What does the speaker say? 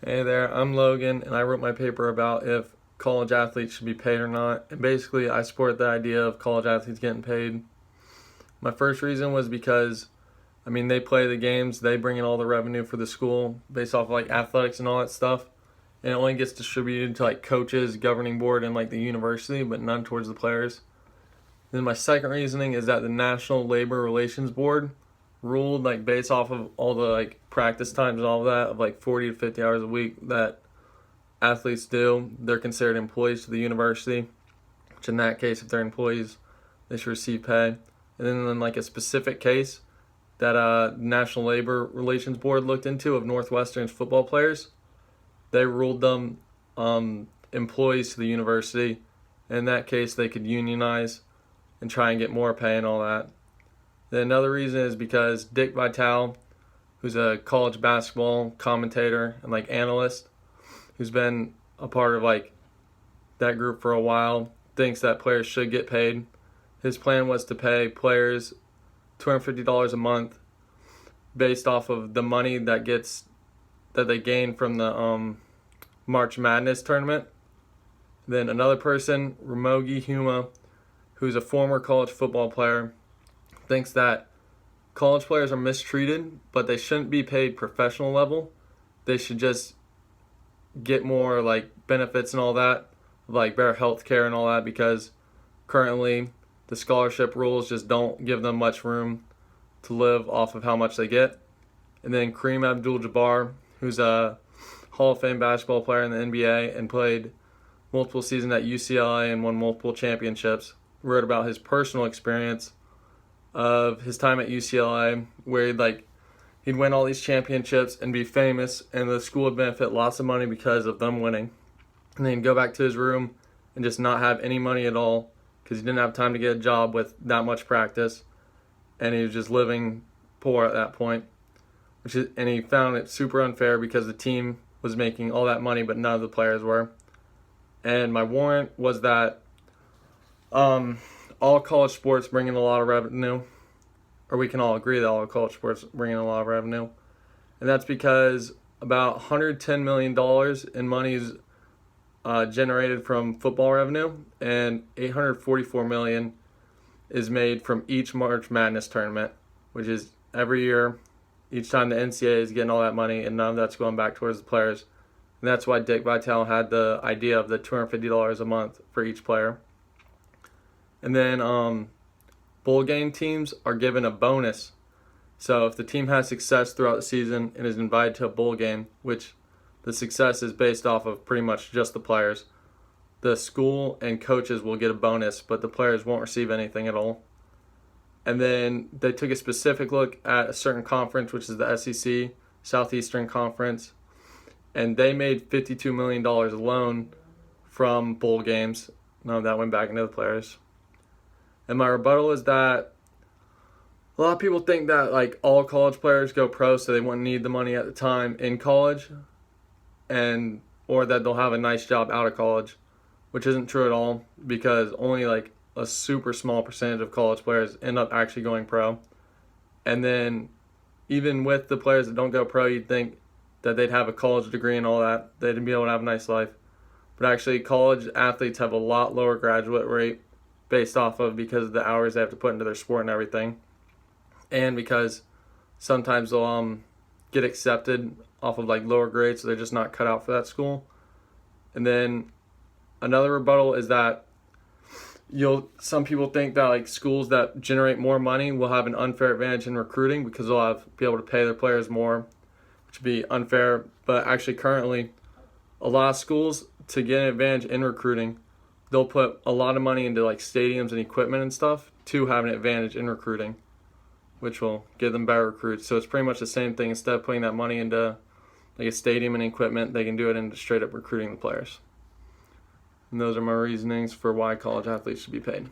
Hey there, I'm Logan, and I wrote my paper about if college athletes should be paid or not. And basically, I support the idea of college athletes getting paid. My first reason was because, they play the games, they bring in all the revenue for the school based off of like athletics and all that stuff. And it only gets distributed to like coaches, governing board, and like the university, but none towards the players. Then my second reasoning is that the National Labor Relations Board ruled like based off of all the like practice times and all of that of like 40 to 50 hours a week that athletes do, they're considered employees to the university, which in that case, if they're employees, they should receive pay. And then in like a specific case that National Labor Relations Board looked into of Northwestern's football players, they ruled them employees to the university. In that case, they could unionize and try and get more pay and all that. Then another reason is because Dick Vitale, who's a college basketball commentator and like analyst, who's been a part of like that group for a while, thinks that players should get paid. His plan was to pay players $250 a month based off of the money that they gain from the March Madness tournament. Then another person, Ramogi Huma, who's a former college football player, thinks that college players are mistreated, but they shouldn't be paid professional level. They should just get more like benefits and all that, like better health care and all that, because currently the scholarship rules just don't give them much room to live off of how much they get. And then Kareem Abdul-Jabbar, who's a Hall of Fame basketball player in the NBA and played multiple seasons at UCLA and won multiple championships, wrote about his personal experience of his time at UCLA, where he'd win all these championships and be famous, and the school would benefit lots of money because of them winning. And then he'd go back to his room and just not have any money at all because he didn't have time to get a job with that much practice, and he was just living poor at that point. And he found it super unfair because the team was making all that money, but none of the players were. And my warrant was that all college sports bring in a lot of revenue, or we can all agree that all college sports bring in a lot of revenue. And that's because about $110 million in money is generated from football revenue, and $844 million is made from each March Madness tournament, which is every year, each time the NCAA is getting all that money, and none of that's going back towards the players. And that's why Dick Vitale had the idea of the $250 a month for each player. And then bowl game teams are given a bonus. So if the team has success throughout the season and is invited to a bowl game, which the success is based off of pretty much just the players, the school and coaches will get a bonus, but the players won't receive anything at all. And then they took a specific look at a certain conference, which is the SEC, Southeastern Conference, and they made $52 million alone from bowl games. None of that went back into the players. And my rebuttal is that a lot of people think that like all college players go pro, so they wouldn't need the money at the time in college, or that they'll have a nice job out of college, which isn't true at all, because only like a super small percentage of college players end up actually going pro. And then even with the players that don't go pro, you'd think that they'd have a college degree and all that, they'd be able to have a nice life. But actually college athletes have a lot lower graduate rate based off of because of the hours they have to put into their sport and everything. And because sometimes they'll get accepted off of like lower grades, so they're just not cut out for that school. And then another rebuttal is that some people think that like schools that generate more money will have an unfair advantage in recruiting because they'll be able to pay their players more, which would be unfair. But actually currently a lot of schools, to get an advantage in recruiting, they'll put a lot of money into like stadiums and equipment and stuff to have an advantage in recruiting, which will give them better recruits. So it's pretty much the same thing. Instead of putting that money into like a stadium and equipment, they can do it into straight up recruiting the players. And those are my reasonings for why college athletes should be paid.